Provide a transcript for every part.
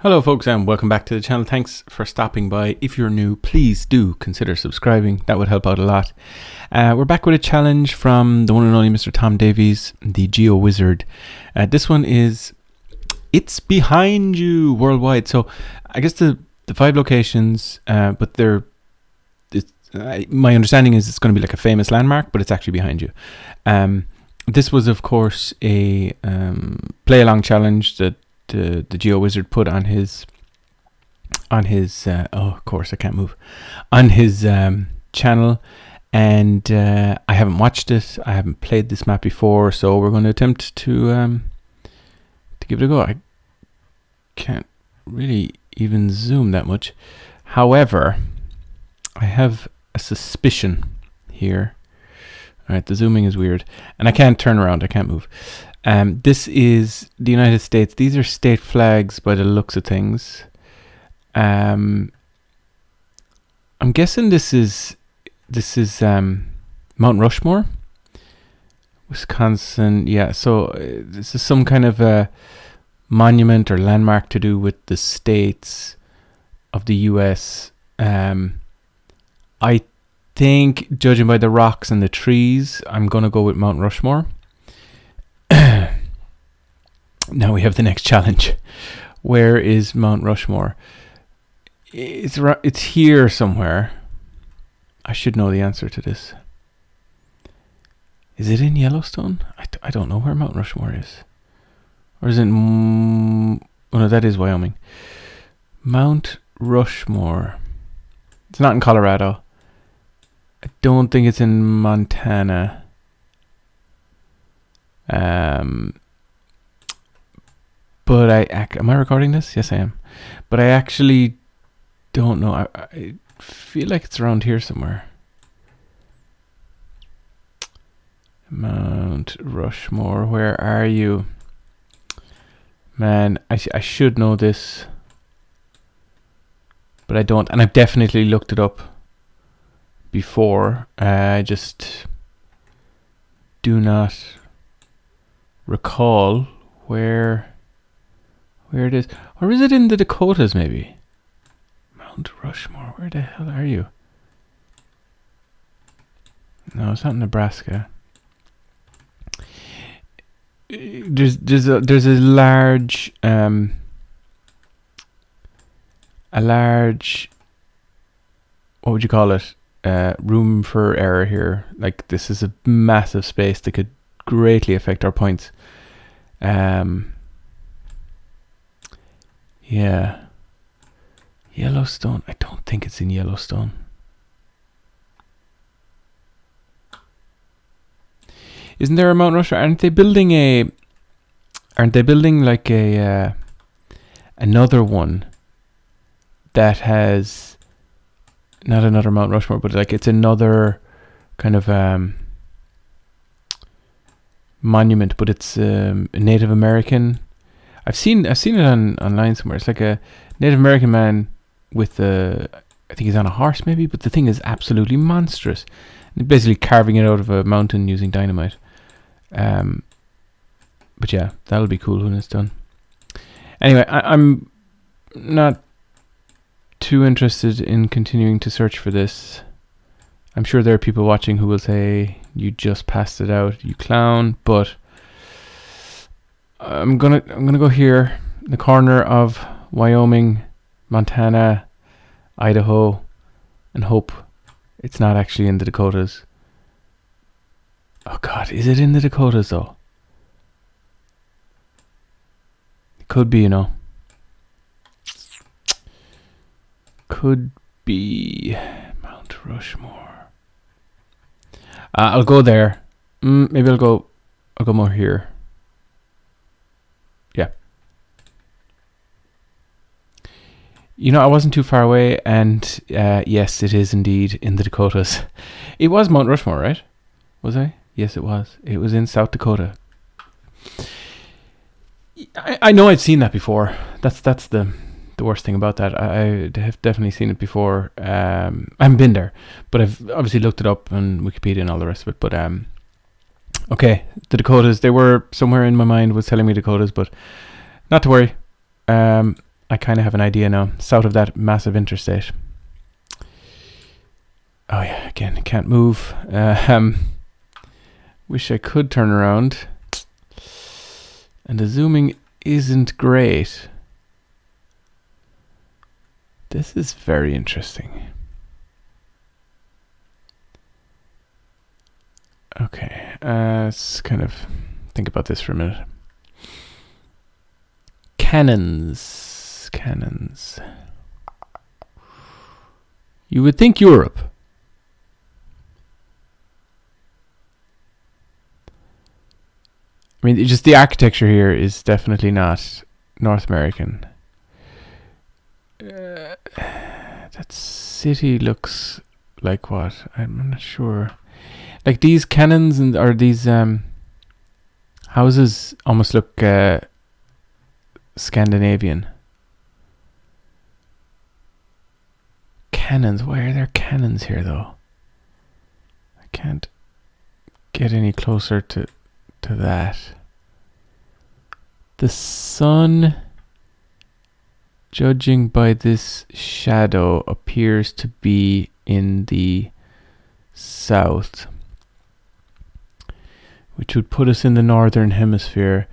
Hello folks and welcome back to the channel. Thanks for stopping by. If you're new, please do consider subscribing. That would help out a lot. We're back with a challenge from the one and only Mr. Tom Davies, the GeoWizard. This one is, it's behind you worldwide. So I guess the 5 locations, but my understanding is it's going to be like a famous landmark, but it's actually behind you. This was of course a play along challenge that the GeoWizard put on his of course I can't move, on his channel, and I haven't watched it. I haven't played this map before, so we're going to attempt to give it a go. I can't really even zoom that much. However, I have a suspicion here. All right, the zooming is weird, and I can't turn around. I can't move. This is the United States. These are state flags by the looks of things. I'm guessing this is Mount Rushmore, Wisconsin. Yeah, so this is some kind of a monument or landmark to do with the states of the US. I think, judging by the rocks and the trees, I'm gonna go with Mount Rushmore. Now we have the next challenge. Where is Mount Rushmore? It's here somewhere. I should know the answer to this. Is it in Yellowstone? I don't know where Mount Rushmore is. Or is it... oh no, that is Wyoming. Mount Rushmore. It's not in Colorado. I don't think it's in Montana. But am I recording this? Yes, I am. But I actually don't know. I feel like it's around here somewhere. Mount Rushmore, where are you? Man, I should know this, but I don't. And I've definitely looked it up before. I just do not recall where it is. Or is it in the Dakotas maybe? Mount Rushmore, where the hell are you? No, it's not Nebraska. There's a large what would you call it? Room for error here. Like, this is a massive space that could greatly affect our points. Yeah. Yellowstone. I don't think it's in Yellowstone. Isn't there a Mount Rushmore? Aren't they building like a another one that has not another Mount Rushmore, but like it's another kind of monument, but it's a Native American. I've seen it online somewhere. It's like a Native American man with I think he's on a horse maybe, but the thing is absolutely monstrous. And basically carving it out of a mountain using dynamite. But yeah, that'll be cool when it's done. Anyway, I'm not too interested in continuing to search for this. I'm sure there are people watching who will say, "You just passed it out, you clown," but I'm gonna go here, in the corner of Wyoming, Montana, Idaho, and hope it's not actually in the Dakotas. Oh God, is it in the Dakotas though? It could be, you know. Could be Mount Rushmore. I'll go there. Maybe I'll go more here. Yeah. You know, I wasn't too far away, and yes, it is indeed in the Dakotas. It was Mount Rushmore, right? Was I? Yes, it was. It was in South Dakota. I know I've seen that before. That's the worst thing about that. I have definitely seen it before. I haven't been there, but I've obviously looked it up on Wikipedia and all the rest of it. But okay, the Dakotas, they were somewhere in my mind was telling me Dakotas, but not to worry. I kind of have an idea now. South of that massive interstate. Oh yeah, again, can't move. Wish I could turn around. And the zooming isn't great. This is very interesting. Okay, let's kind of think about this for a minute. Cannons. You would think Europe. I mean, just the architecture here is definitely not North American. That city looks like what? I'm not sure. Like these cannons or these houses almost look Scandinavian. Cannons. Why are there cannons here though? I can't get any closer to that. The sun, judging by this shadow, appears to be in the south, which would put us in the northern hemisphere.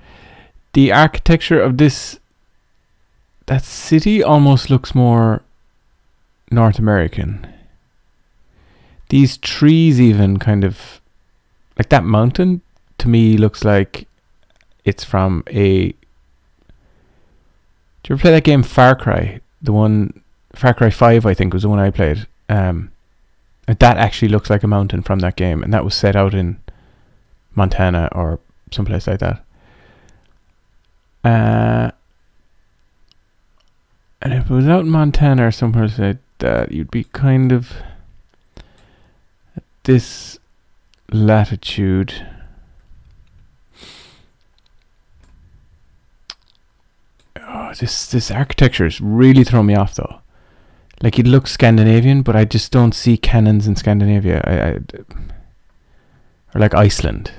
The architecture of that city almost looks more North American. These trees even kind of, like that mountain, to me looks like it's from a... Do you ever play that game Far Cry? The one, Far Cry 5 I think was the one I played. And that actually looks like a mountain from that game, and that was set out in Montana or someplace like that. And if it was out in Montana or somewhere like that, you'd be kind of at this latitude. Oh, this architecture is really throwing me off though. Like it looks Scandinavian, but I just don't see cannons in Scandinavia. Or like Iceland.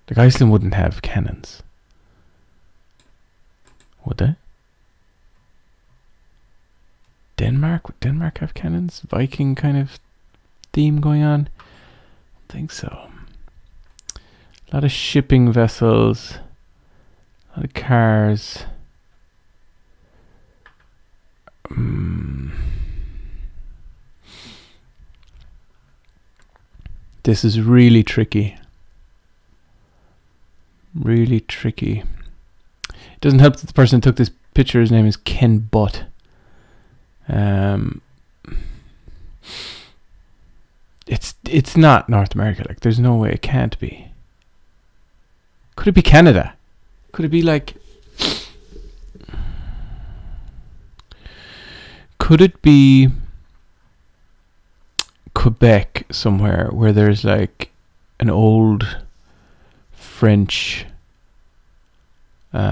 Like Iceland wouldn't have cannons. Would they? Denmark? Would Denmark have cannons? Viking kind of theme going on? I think so. A lot of shipping vessels. A lot of cars. This is really tricky. Really tricky. It doesn't help that the person who took this picture, his name is Ken Butt. It's not North America. Like, there's no way it can't be. Could it be Canada? Could it be like... Could it be Quebec somewhere where there's like an old French like,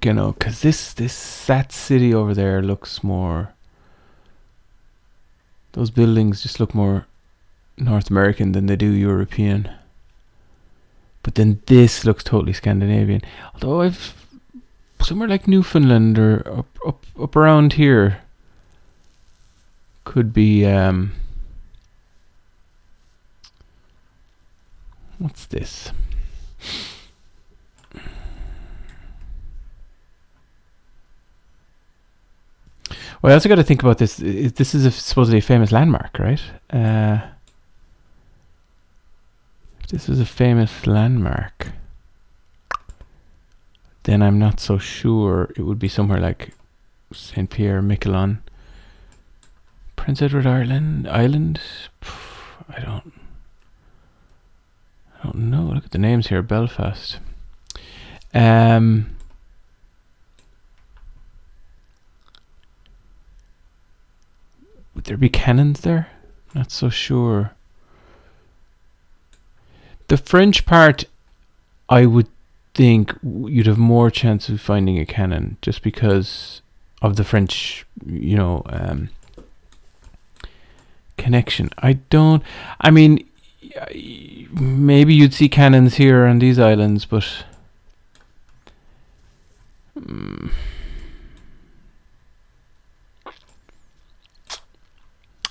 you know, because that city over there looks more, those buildings just look more North American than they do European. But then this looks totally Scandinavian. Although I've somewhere like Newfoundland or up around here could be what's this? Well, I also got to think about this. This is supposedly a famous landmark, right? This is a famous landmark, then I'm not so sure it would be somewhere like St. Pierre, Miquelon, Prince Edward Island. I don't know. Look at the names here. Belfast. Would there be cannons there? Not so sure. The French part, I would think you'd have more chance of finding a cannon just because of the French, connection. I mean, maybe you'd see cannons here on these islands, but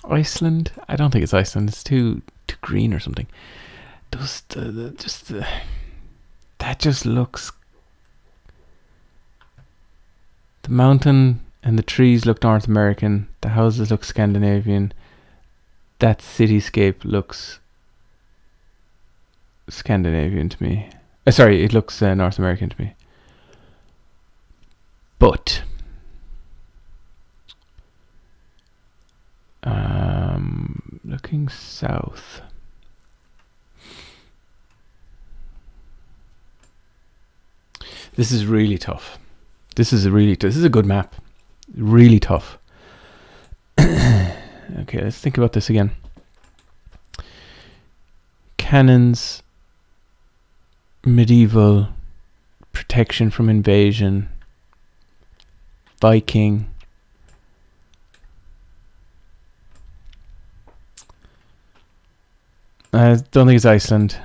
Iceland? I don't think it's Iceland. It's too green or something. That just looks. The mountain and the trees look North American. The houses look Scandinavian. That cityscape looks Scandinavian to me. Sorry, it looks North American to me. But looking south. This is really tough. This is a good map. Really tough. Okay, let's think about this again. Cannons, medieval, protection from invasion, Viking. I don't think it's Iceland.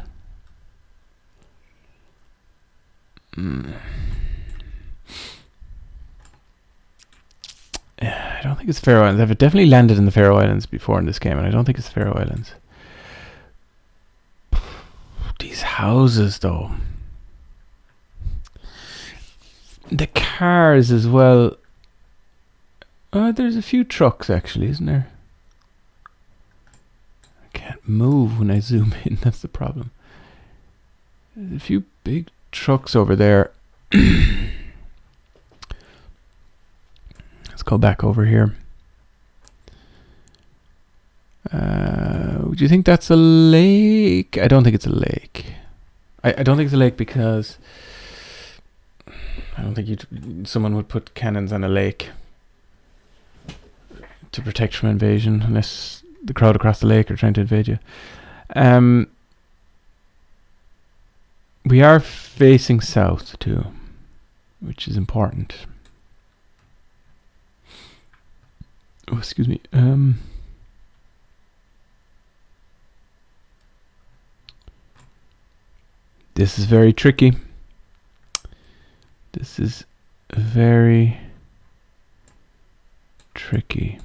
I don't think it's Faroe Islands. I've definitely landed in the Faroe Islands before in this game, and I don't think it's the Faroe Islands. These houses, though. The cars as well. There's a few trucks, actually, isn't there? I can't move when I zoom in. That's the problem. There's a few big trucks over there. Let's go back over here. Do you think that's a lake? I don't think it's a lake. I don't think it's a lake because I don't think someone would put cannons on a lake to protect from invasion unless the crowd across the lake are trying to invade you. We are facing south too, which is important. Oh, excuse me. This is very tricky. This is very tricky.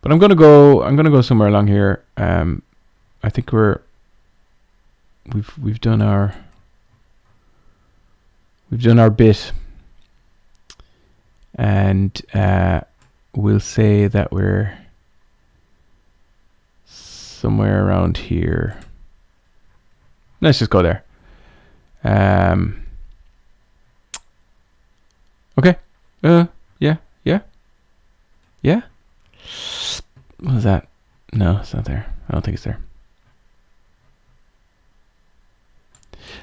But I'm gonna go somewhere along here. I think we've done our bit, and we'll say that we're somewhere around here. Let's just go there. Okay. Yeah. What was that? No, it's not there. I don't think it's there.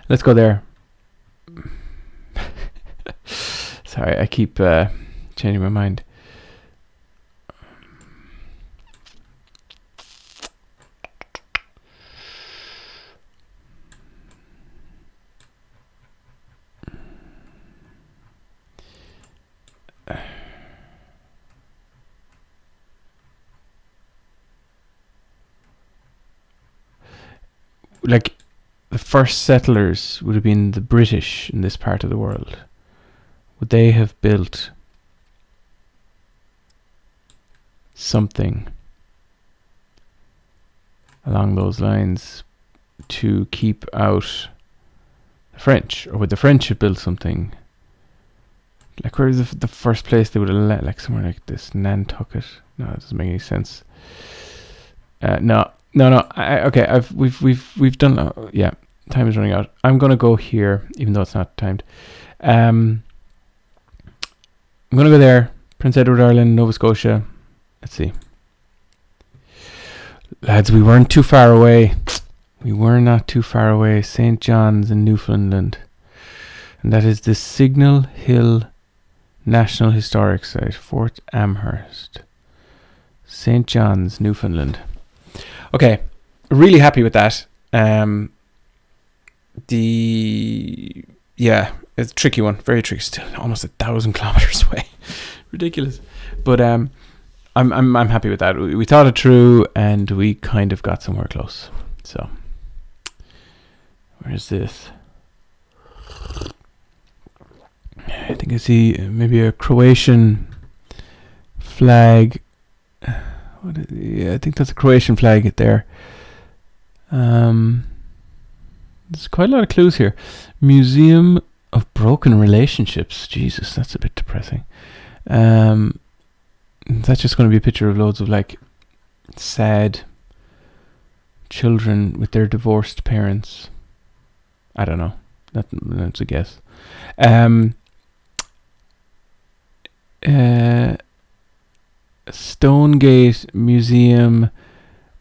Let's go there. Sorry, I keep changing my mind. Like, the first settlers would have been the British in this part of the world. Would they have built something along those lines to keep out the French? Or would the French have built something? Like, where is the first place they would have let? Like, somewhere like this, Nantucket? No, that doesn't make any sense. No. Okay, we've done. Yeah, time is running out. I'm gonna go here, even though it's not timed. I'm gonna go there. Prince Edward Island, Nova Scotia. Let's see, lads. We weren't too far away. We were not too far away. St. John's in Newfoundland, and that is the Signal Hill National Historic Site, Fort Amherst, St. John's, Newfoundland. Okay, really happy with that. It's a tricky one, very tricky. Still almost 1,000 kilometers away, ridiculous. But I'm happy with that. We thought it through, and we kind of got somewhere close. So, where's this? I think I see maybe a Croatian flag. Yeah, I think that's a Croatian flag there. There's quite a lot of clues here. Museum of Broken Relationships. Jesus, that's a bit depressing. That's just going to be a picture of loads of like sad children with their divorced parents. I don't know. That's a guess. Stonegate Museum.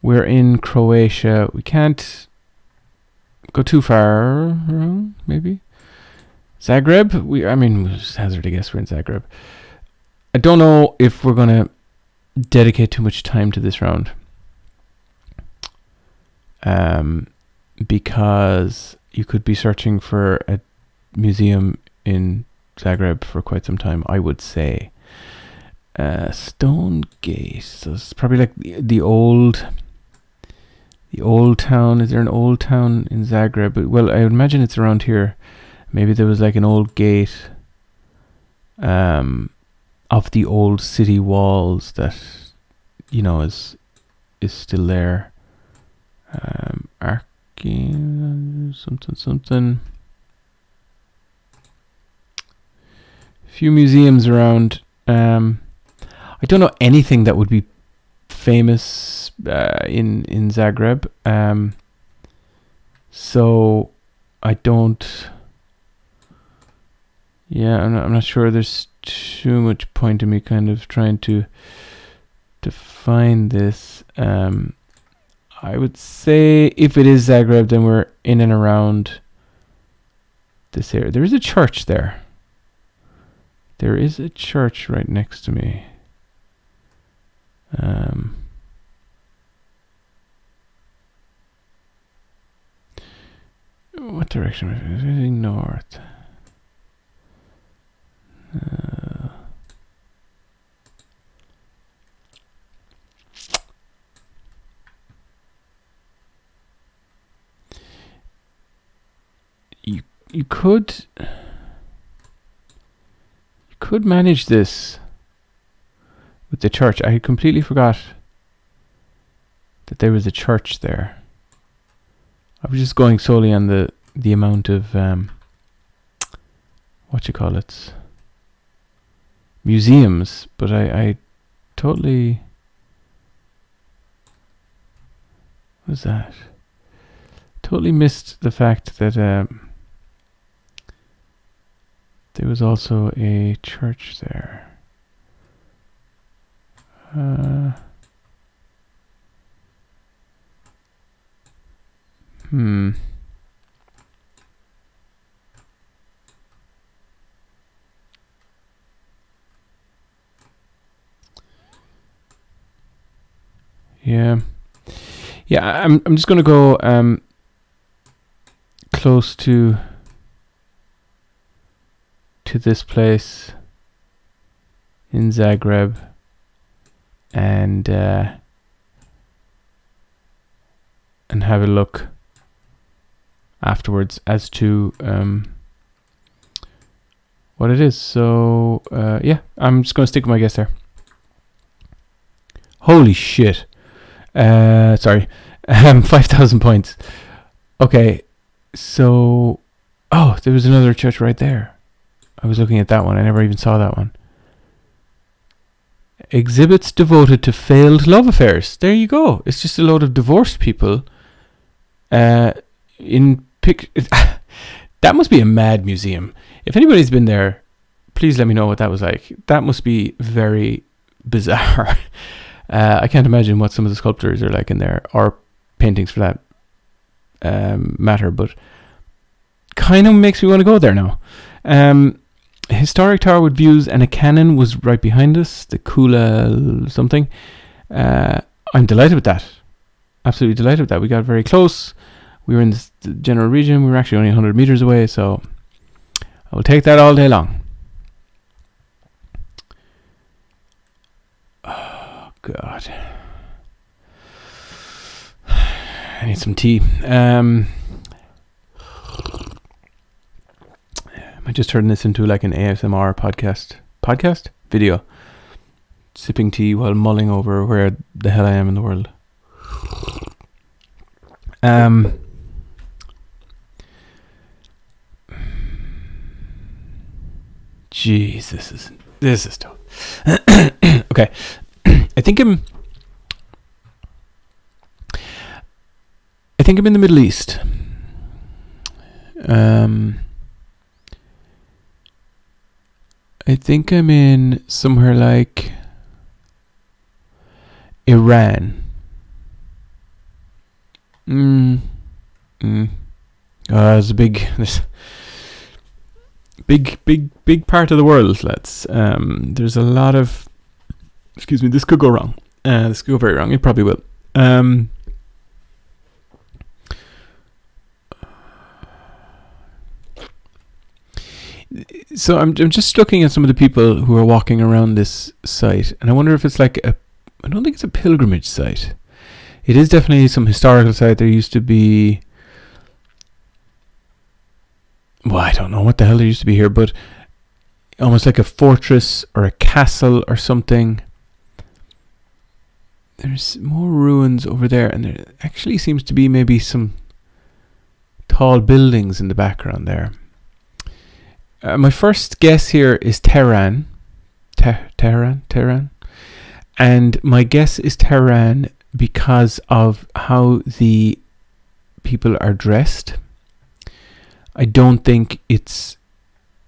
We're in Croatia. We can't go too far, maybe. Zagreb? We'll just hazard a guess we're in Zagreb. I don't know if we're going to dedicate too much time to this round. Because you could be searching for a museum in Zagreb for quite some time, I would say. Stonegate. So it's probably like the old town. Is there an old town in Zagreb? Well, I would imagine it's around here. Maybe there was like an old gate of the old city walls that, you know, is still there. Something. Few museums around. I don't know anything that would be famous in Zagreb. So I don't. Yeah, I'm not sure. There's too much point in me kind of trying to find this. I would say if it is Zagreb, then we're in and around this area. There is a church there. There is a church right next to me. What direction? Is it north? You could manage this with the church. I completely forgot that there was a church there. I was just going solely on the amount of museums, but I totally. What was that? Totally missed the fact that there was also a church there. Yeah. I'm just gonna go close to this place in Zagreb, and have a look afterwards as to what it is. So yeah, I'm just gonna stick with my guess there. Holy shit. Sorry. 5,000 points. Okay, so there was another church right there. I was looking at that one. I never even saw that one. Exhibits devoted to failed love affairs. There you go. It's just a load of divorced people. In that must be a mad museum. If anybody's been there, please let me know what that was like. That must be very bizarre. I can't imagine what some of the sculptures are like in there, or paintings for that matter, but kind of makes me want to go there now. Historic tower with views, and a cannon was right behind us, the Kula something. I'm delighted with that. Absolutely delighted with that. We got very close. We were in the general region. We were actually only 100 meters away, so I will take that all day long. God. I need some tea. I just turned this into like an ASMR podcast video. Sipping tea while mulling over where the hell I am in the world. Jeez, this is tough. Okay. I think I'm in the Middle East. I think I'm in somewhere like Iran. It's a big part of the world, lads. There's a lot of... Excuse me, this could go wrong. This could go very wrong. It probably will. So I'm just looking at some of the people who are walking around this site, and I wonder if it's like I don't think it's a pilgrimage site. It is definitely some historical site. There used to be... Well, I don't know what the hell there used to be here, but almost like a fortress or a castle or something. There's more ruins over there, and there actually seems to be maybe some tall buildings in the background there. My first guess here is Tehran. Tehran. And my guess is Tehran because of how the people are dressed. I don't think it's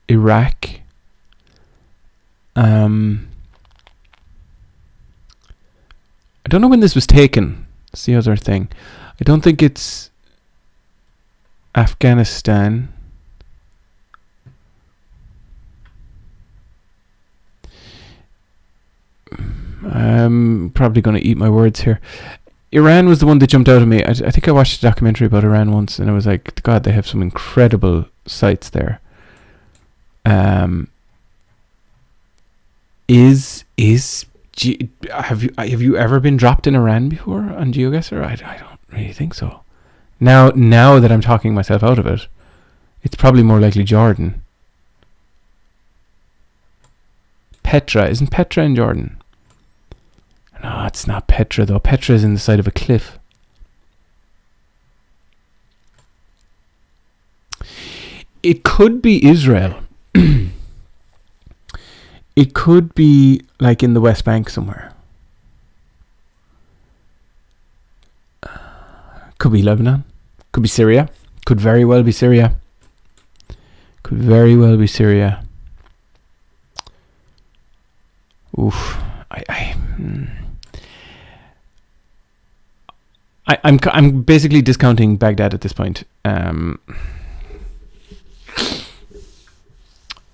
Iraq. I don't know when this was taken. That's the other thing. I don't think it's Afghanistan. I'm probably going to eat my words here. Iran was the one that jumped out at me. I think I watched a documentary about Iran once, and I was like, God, they have some incredible sites there. Have you ever been dropped in Iran before on GeoGuessr? I don't really think so. Now that I'm talking myself out of it, it's probably more likely Jordan. Petra, isn't Petra in Jordan? No, it's not Petra though. Petra is in the side of a cliff. It could be Israel. It could be like in the West Bank somewhere. Could be Lebanon. Could be Syria. Could very well be Syria. Oof. I'm basically discounting Baghdad at this point. I'm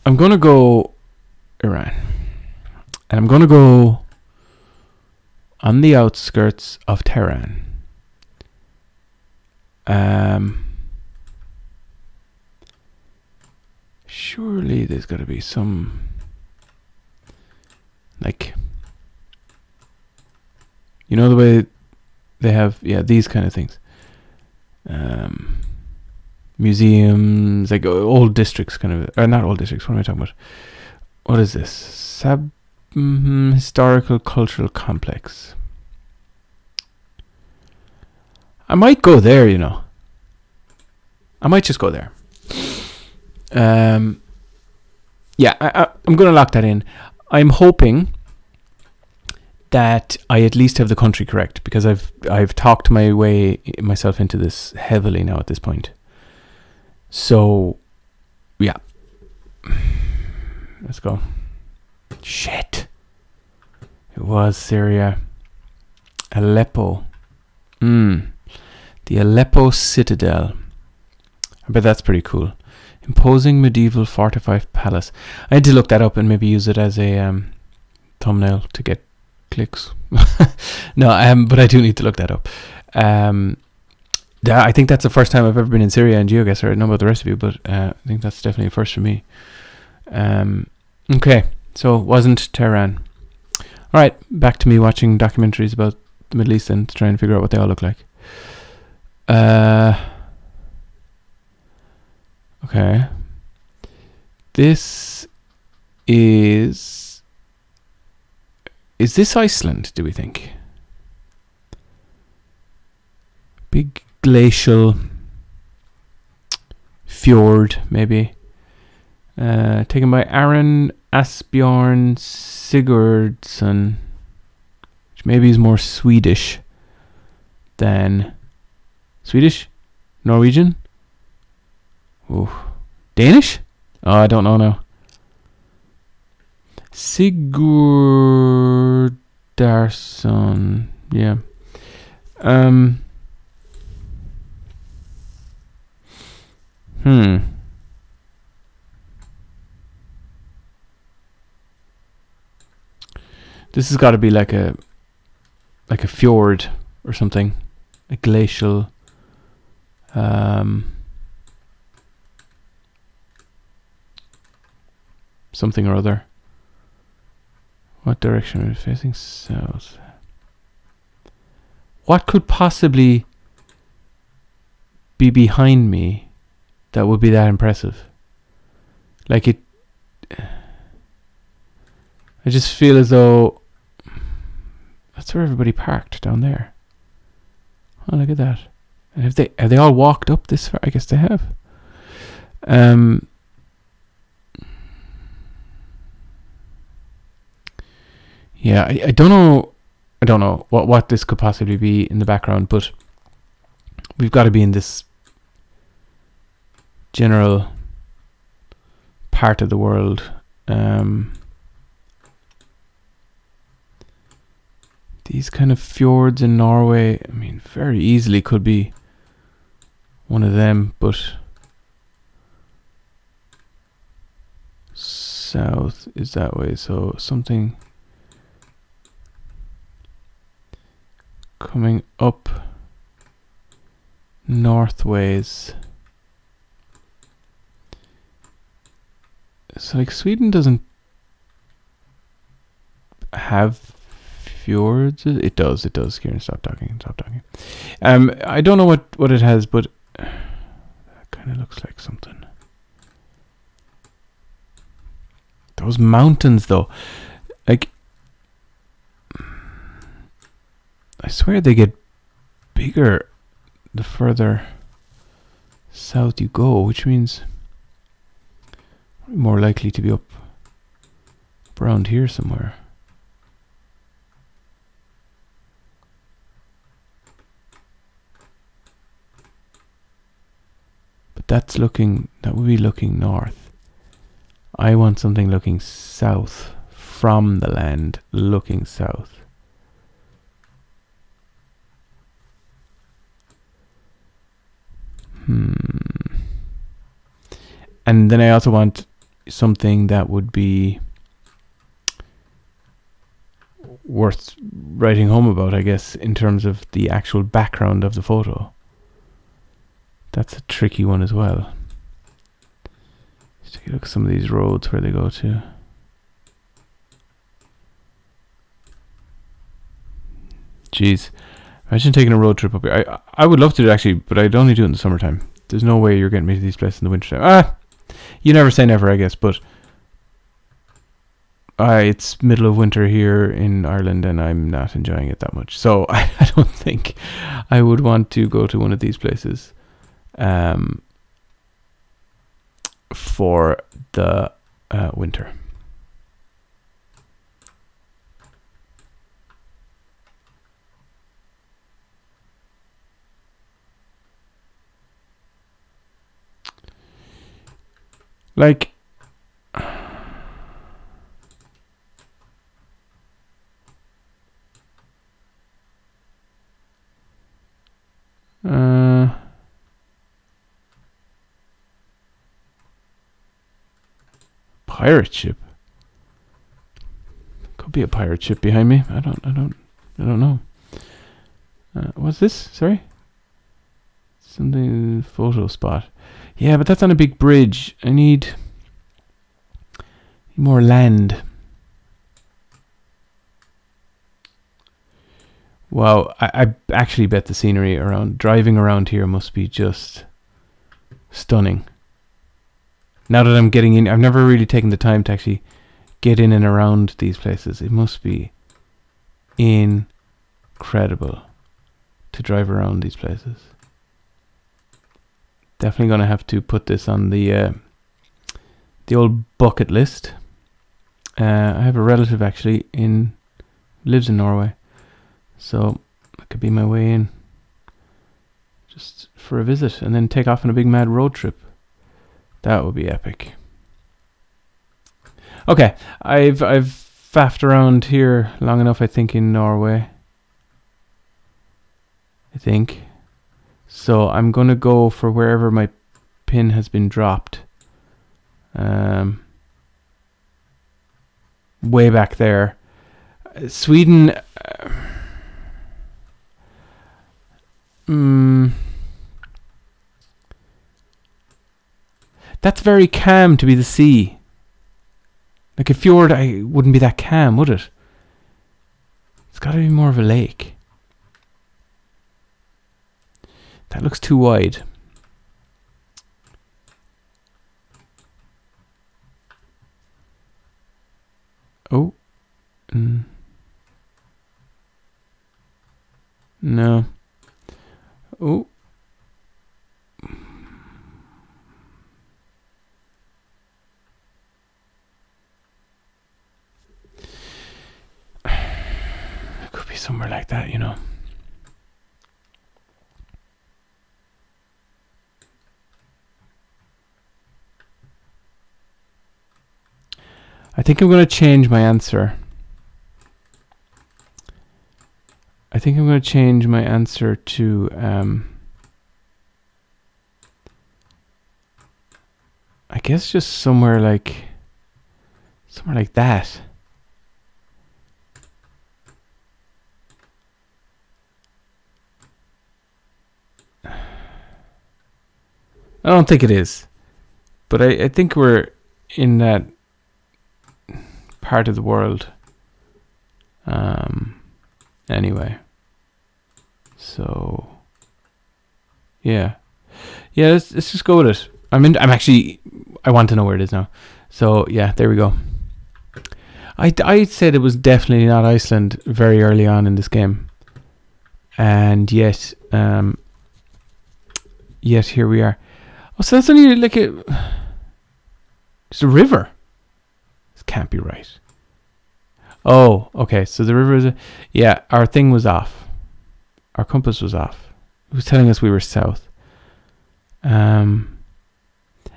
going to go Iran. And I'm going to go on the outskirts of Tehran. Surely there's got to be some... Like... You know the way they have, these kind of things. Museums, like old districts kind of, or not old districts, what am I talking about? What is this? Historical cultural complex. I might go there, I might just go there. I'm going to lock that in. I'm hoping that I at least have the country correct, because I've talked myself into this heavily now at this point. So, yeah. Let's go. Shit. It was Syria. Aleppo. The Aleppo Citadel. I bet that's pretty cool. Imposing medieval fortified palace. I had to look that up and maybe use it as a thumbnail to get clicks. No, but I do need to look that up. I think that's the first time I've ever been in Syria and GeoGuessr. I don't know about the rest of you, but I think that's definitely a first for me. Okay, so it wasn't Tehran. All right, back to me watching documentaries about the Middle East and trying to figure out what they all look like. Okay. This is this Iceland, do we think? Big glacial fjord, maybe. Taken by Aaron Asbjorn Sigurdsson, which maybe is more Swedish than Swedish? Norwegian? Ooh. Danish? Oh, I don't know now. Sigurdarsson. Yeah. This has got to be like a fjord or something, a glacial. Something or other. What direction are we facing? South. What could possibly be behind me that would be that impressive? Like it. I just feel as though that's where everybody parked down there. Oh, look at that! And have they all walked up this far? I guess they have. Yeah, I don't know. I don't know what this could possibly be in the background, but we've got to be in this general part of the world. These kind of fjords in Norway, I mean, very easily could be one of them, but south is that way, so something coming up northways. So like Sweden doesn't have fjords. It does. Kieran, stop talking. I don't know what it has, but that kind of looks like something. Those mountains though, like I swear they get bigger the further south you go, which means more likely to be up around here somewhere. But that would be looking north. I want something looking south from the land, looking south. And then I also want something that would be worth writing home about, I guess, in terms of the actual background of the photo. That's a tricky one as well. Let's take a look at some of these roads where they go to. Jeez. Imagine taking a road trip up here. I would love to do it actually, but I'd only do it in the summertime. There's no way you're getting me to these places in the wintertime. You never say never, I guess, but it's middle of winter here in Ireland and I'm not enjoying it that much. So I don't think I would want to go to one of these places for the winter. Like, pirate ship. Could be a pirate ship behind me. I don't know. What's this? Sorry. Something photo spot. Yeah, but that's on a big bridge. I need more land. Wow, I actually bet the scenery driving around here must be just stunning. Now that I'm getting in, I've never really taken the time to actually get in and around these places. It must be incredible to drive around these places. Definitely gonna have to put this on the old bucket list. I have a relative actually lives in Norway, so that could be my way in, just for a visit, and then take off on a big mad road trip. That would be epic. Okay, I've faffed around here long enough, I think, in Norway. I think. So I'm gonna go for wherever my pin has been dropped. Way back there. Sweden. That's very calm to be the sea. Like a fjord, I wouldn't be that calm, would it? It's got to be more of a lake. That looks too wide. Oh. No. Oh. It could be somewhere like that, you know. I think I'm going to change my answer. I think I'm going to change my answer to I guess just somewhere like that. I don't think it is, but I think we're in that part of the world. Anyway, so yeah, let's just go with it. I want to know where it is now. So yeah, there we go. I said it was definitely not Iceland very early on in this game, and yet here we are. Oh, so that's only like it's a river. This can't be right. Oh, okay. So the river is our thing was off. Our compass was off. It was telling us we were south. And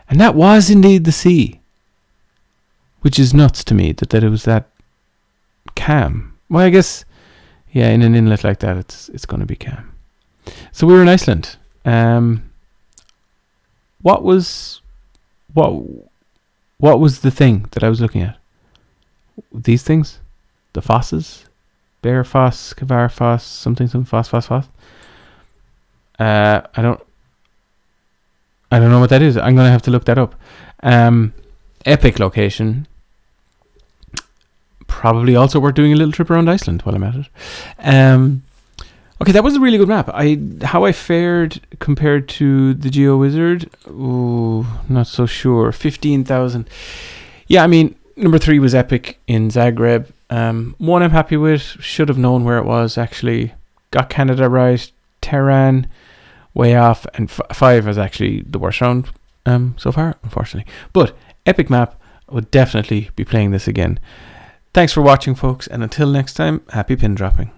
that was indeed the sea. Which is nuts to me that it was that calm. Well, I guess in an inlet like that it's going to be calm. So we were in Iceland. What was the thing that I was looking at? These things? The fosses? Bear foss, Kavar foss, something foss. I don't know what that is. I'm gonna have to look that up. Epic location. Probably also worth doing a little trip around Iceland while I'm at it. Okay, that was a really good map. How I fared compared to the GeoWizard, not so sure. 15,000. Yeah, I mean, number 3 was epic in Zagreb. 1 I'm happy with. Should have known where it was, actually. Got Canada right. Tehran, way off. And 5 was actually the worst round so far, unfortunately. But, epic map. I would definitely be playing this again. Thanks for watching, folks. And until next time, happy pin dropping.